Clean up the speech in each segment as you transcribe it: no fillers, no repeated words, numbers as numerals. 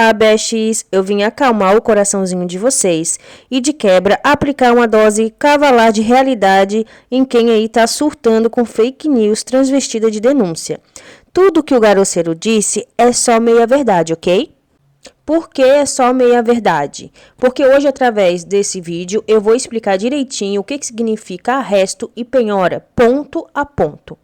Olá, besties! Eu vim acalmar o coraçãozinho de vocês e, de quebra, aplicar uma dose cavalar de realidade em quem aí tá surtando com fake news transvestida de denúncia. Tudo que o garoceiro disse é só meia-verdade, ok? Por que é só meia-verdade? Porque hoje, através desse vídeo, eu vou explicar direitinho o que significa arresto e penhora, ponto a ponto.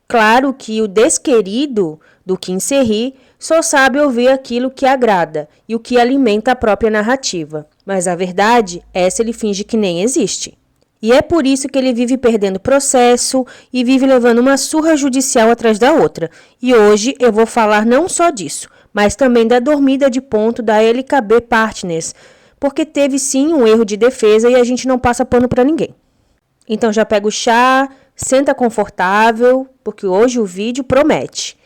Claro que o desquerido do Kim Se-hee só sabe ouvir aquilo que agrada e o que alimenta a própria narrativa. Mas a verdade, essa ele finge que nem existe. E é por isso que ele vive perdendo processo e vive levando uma surra judicial atrás da outra. E hoje eu vou falar não só disso, mas também da dormida de ponto da LKB Partners, porque teve sim um erro de defesa e a gente não passa pano para ninguém. Então já pega o chá, senta confortável, porque hoje o vídeo promete.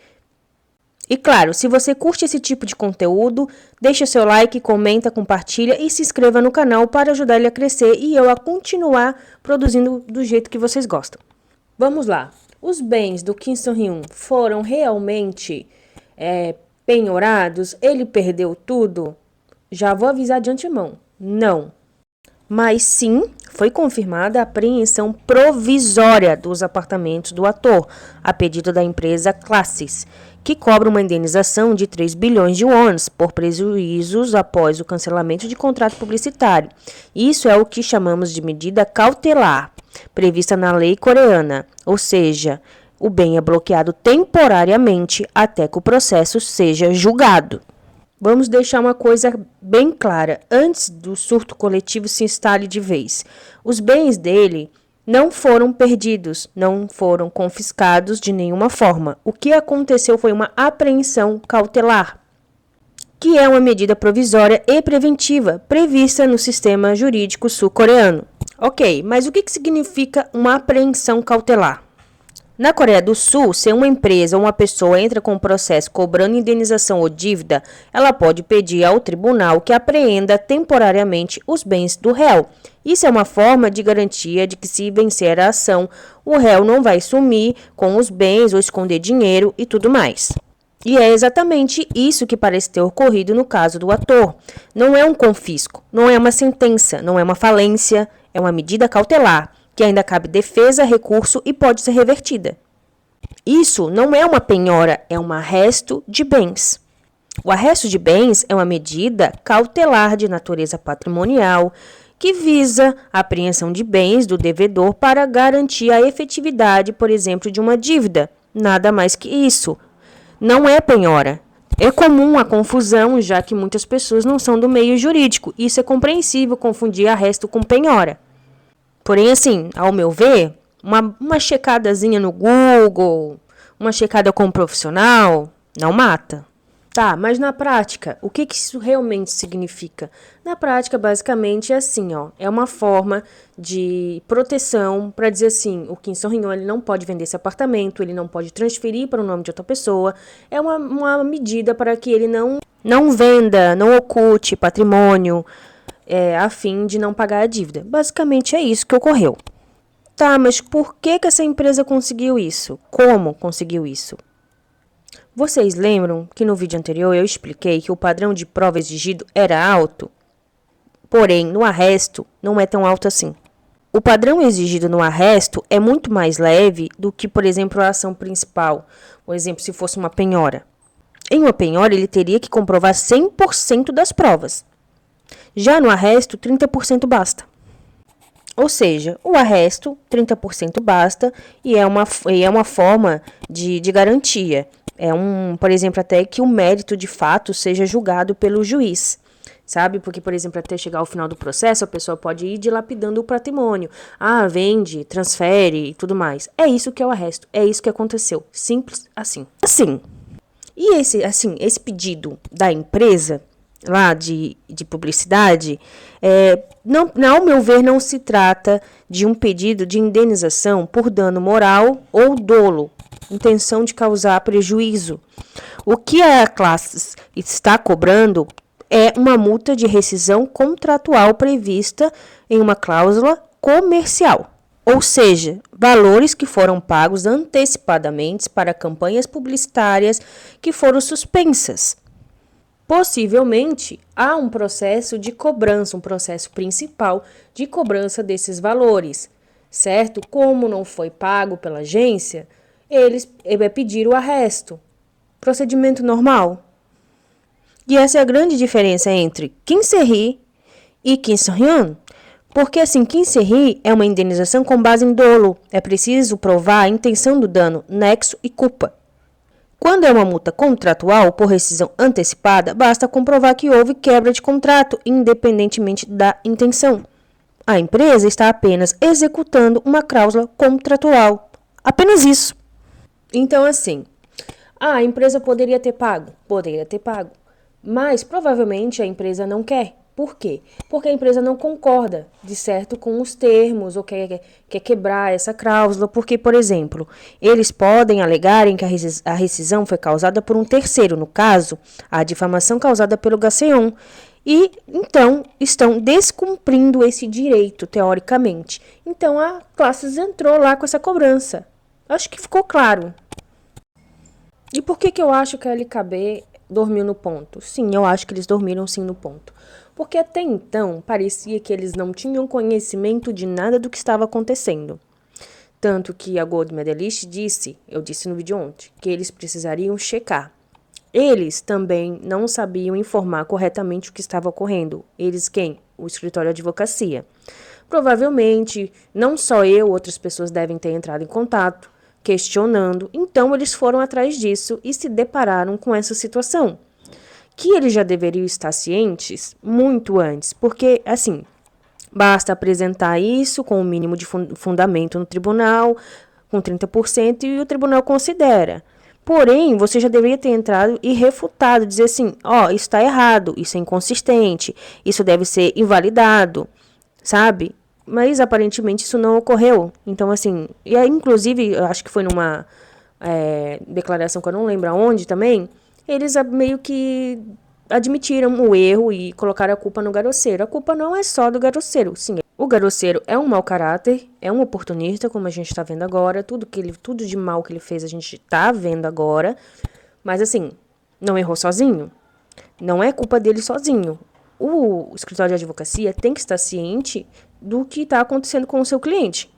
E claro, se você curte esse tipo de conteúdo, deixa seu like, comenta, compartilha e se inscreva no canal para ajudar ele a crescer e eu a continuar produzindo do jeito que vocês gostam. Vamos lá. Os bens do Kim Se-hyun foram realmente penhorados? Ele perdeu tudo? Já vou avisar de antemão. Não. Mas sim, foi confirmada a apreensão provisória dos apartamentos do ator, a pedido da empresa Classes, que cobra uma indenização de 3 bilhões de wons por prejuízos após o cancelamento de contrato publicitário. Isso é o que chamamos de medida cautelar, prevista na lei coreana, ou seja, o bem é bloqueado temporariamente até que o processo seja julgado. Vamos deixar uma coisa bem clara, antes do surto coletivo se instale de vez. Os bens dele não foram perdidos, não foram confiscados de nenhuma forma. O que aconteceu foi uma apreensão cautelar, que é uma medida provisória e preventiva prevista no sistema jurídico sul-coreano. Ok, mas o que significa uma apreensão cautelar? Na Coreia do Sul, se uma empresa ou uma pessoa entra com um processo cobrando indenização ou dívida, ela pode pedir ao tribunal que apreenda temporariamente os bens do réu. Isso é uma forma de garantia de que, se vencer a ação, o réu não vai sumir com os bens ou esconder dinheiro e tudo mais. E é exatamente isso que parece ter ocorrido no caso do ator. Não é um confisco, não é uma sentença, não é uma falência, é uma medida cautelar, que ainda cabe defesa, recurso e pode ser revertida. Isso não é uma penhora, é um arresto de bens. O arresto de bens é uma medida cautelar de natureza patrimonial que visa a apreensão de bens do devedor para garantir a efetividade, por exemplo, de uma dívida. Nada mais que isso. Não é penhora. É comum a confusão, já que muitas pessoas não são do meio jurídico. Isso é compreensível confundir arresto com penhora. Porém, assim, ao meu ver, uma checadazinha no Google, uma checada com um profissional, não mata. Tá, mas na prática, o que isso realmente significa? Na prática, basicamente, é assim, ó, é uma forma de proteção para dizer assim, o Kim Se-hyun, ele não pode vender esse apartamento, ele não pode transferir para o nome de outra pessoa, é uma medida para que ele não venda, não oculte patrimônio, a fim de não pagar a dívida. Basicamente é isso que ocorreu. Tá, mas por que essa empresa conseguiu isso? Como conseguiu isso? Vocês lembram que no vídeo anterior eu expliquei que o padrão de prova exigido era alto? Porém, no arresto, não é tão alto assim. O padrão exigido no arresto é muito mais leve do que, por exemplo, a ação principal. Por exemplo, se fosse uma penhora. Em uma penhora, ele teria que comprovar 100% das provas. Já no arresto, 30% basta. Ou seja, o arresto, 30% basta e é uma forma de garantia. Por exemplo, até que o mérito de fato seja julgado pelo juiz. Sabe? Porque, por exemplo, até chegar ao final do processo, a pessoa pode ir dilapidando o patrimônio. Ah, vende, transfere e tudo mais. É isso que é o arresto. É isso que aconteceu. Simples assim. E esse pedido da empresa lá de publicidade, ao meu ver, não se trata de um pedido de indenização por dano moral ou dolo, intenção de causar prejuízo. O que a Classes está cobrando é uma multa de rescisão contratual prevista em uma cláusula comercial, ou seja, valores que foram pagos antecipadamente para campanhas publicitárias que foram suspensas. possivelmente há um processo de cobrança, um processo principal de cobrança desses valores, certo? Como não foi pago pela agência, eles pediram o arresto. Procedimento normal. E essa é a grande diferença entre Kinserri e Kinson-hyun. Porque assim, Kinserri é uma indenização com base em dolo. É preciso provar a intenção do dano, nexo e culpa. Quando é uma multa contratual por rescisão antecipada, basta comprovar que houve quebra de contrato, independentemente da intenção. A empresa está apenas executando uma cláusula contratual. Apenas isso. Então, assim, a empresa poderia ter pago? Poderia ter pago. Mas, provavelmente, a empresa não quer. Por quê? Porque a empresa não concorda, de certo, com os termos ou quer quebrar essa cláusula. Porque, por exemplo, eles podem alegarem que a rescisão foi causada por um terceiro, no caso, a difamação causada pelo Gaceon. E, então, estão descumprindo esse direito, teoricamente. Então, a Classes entrou lá com essa cobrança. Acho que ficou claro. E por que eu acho que a LKB dormiu no ponto? Sim, eu acho que eles dormiram sim no ponto. Porque até então, parecia que eles não tinham conhecimento de nada do que estava acontecendo. Tanto que a Gold Medalist disse, eu disse no vídeo ontem, que eles precisariam checar. Eles também não sabiam informar corretamente o que estava ocorrendo. Eles quem? O escritório de advocacia. Provavelmente, não só eu, outras pessoas devem ter entrado em contato, questionando. Então, eles foram atrás disso e se depararam com essa situação. Que eles já deveriam estar cientes muito antes, porque, assim, basta apresentar isso com o mínimo de fundamento no tribunal, com 30%, e o tribunal considera. Porém, você já deveria ter entrado e refutado, dizer assim, ó, isso está errado, isso é inconsistente, isso deve ser invalidado, sabe? Mas, aparentemente, isso não ocorreu. Então, assim, e aí, inclusive, eu acho que foi numa declaração que eu não lembro aonde também, eles meio que admitiram o erro e colocaram a culpa no Garoceiro. A culpa não é só do Garoceiro. Sim, o Garoceiro é um mau caráter, é um oportunista, como a gente está vendo agora. Tudo de mal que ele fez a gente está vendo agora. Mas assim, não errou sozinho. Não é culpa dele sozinho. O escritório de advocacia tem que estar ciente do que está acontecendo com o seu cliente.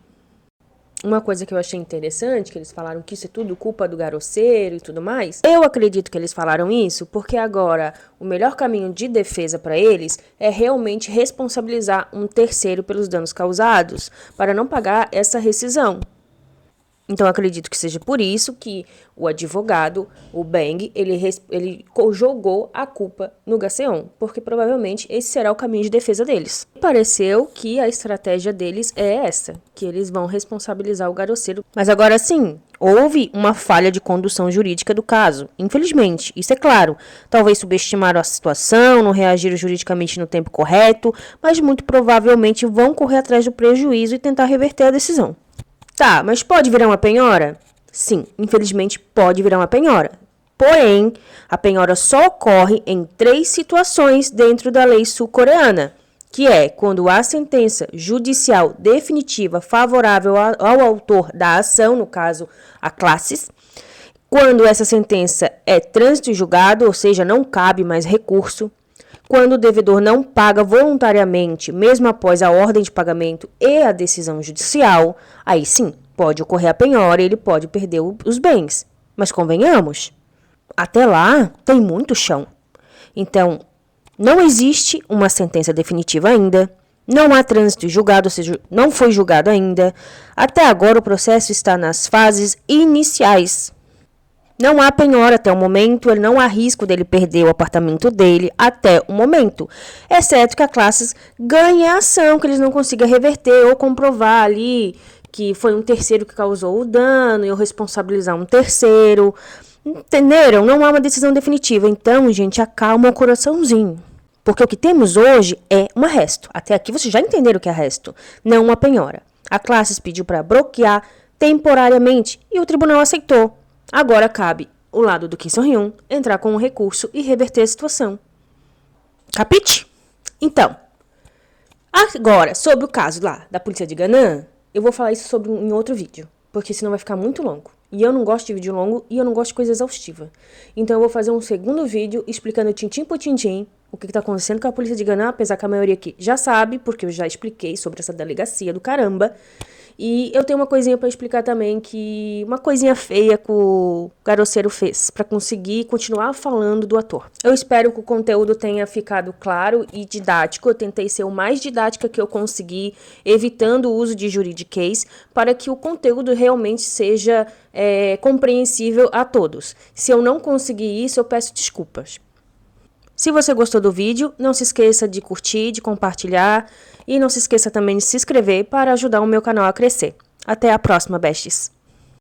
Uma coisa que eu achei interessante, que eles falaram que isso é tudo culpa do Garoceiro e tudo mais. Eu acredito que eles falaram isso porque agora o melhor caminho de defesa para eles é realmente responsabilizar um terceiro pelos danos causados, para não pagar essa rescisão. Então, acredito que seja por isso que o advogado, o Bang, ele jogou a culpa no Gaceon, porque provavelmente esse será o caminho de defesa deles. Pareceu que a estratégia deles é essa, que eles vão responsabilizar o Garoceiro. Mas agora sim, houve uma falha de condução jurídica do caso. Infelizmente, isso é claro. Talvez subestimaram a situação, não reagiram juridicamente no tempo correto, mas muito provavelmente vão correr atrás do prejuízo e tentar reverter a decisão. Tá, mas pode virar uma penhora? Sim, infelizmente pode virar uma penhora. Porém, a penhora só ocorre em 3 situações dentro da lei sul-coreana, que é quando há sentença judicial definitiva favorável ao autor da ação, no caso, a Classes, quando essa sentença é trânsito em julgado, ou seja, não cabe mais recurso, quando o devedor não paga voluntariamente, mesmo após a ordem de pagamento e a decisão judicial, aí sim, pode ocorrer a penhora e ele pode perder os bens. Mas convenhamos, até lá tem muito chão. Então, não existe uma sentença definitiva ainda, não há trânsito julgado, ou seja, não foi julgado ainda. Até agora o processo está nas fases iniciais. Não há penhora até o momento, ele não há risco dele perder o apartamento dele até o momento. Exceto que a Classes ganhe a ação, que eles não consigam reverter ou comprovar ali que foi um terceiro que causou o dano e eu responsabilizar um terceiro. Entenderam? Não há uma decisão definitiva. Então, gente, acalma o coraçãozinho. Porque o que temos hoje é um arresto. Até aqui vocês já entenderam o que é arresto, não uma penhora. A Classes pediu para bloquear temporariamente e o tribunal aceitou. Agora cabe o lado do Kim Soo-hyun entrar com um recurso e reverter a situação. Capite? Então, agora, sobre o caso lá da polícia de Gangnam, eu vou falar isso em outro vídeo, porque senão vai ficar muito longo. E eu não gosto de vídeo longo e eu não gosto de coisa exaustiva. Então eu vou fazer um segundo vídeo explicando tintim por tintim o que tá acontecendo com a polícia de Gana, apesar que a maioria aqui já sabe, porque eu já expliquei sobre essa delegacia do caramba. E eu tenho uma coisinha pra explicar também, que uma coisinha feia que o Garoceiro fez pra conseguir continuar falando do ator. Eu espero que o conteúdo tenha ficado claro e didático. Eu tentei ser o mais didática que eu consegui, evitando o uso de juridiquês, para que o conteúdo realmente seja compreensível a todos. Se eu não conseguir isso, eu peço desculpas. Se você gostou do vídeo, não se esqueça de curtir, de compartilhar e não se esqueça também de se inscrever para ajudar o meu canal a crescer. Até a próxima, besties!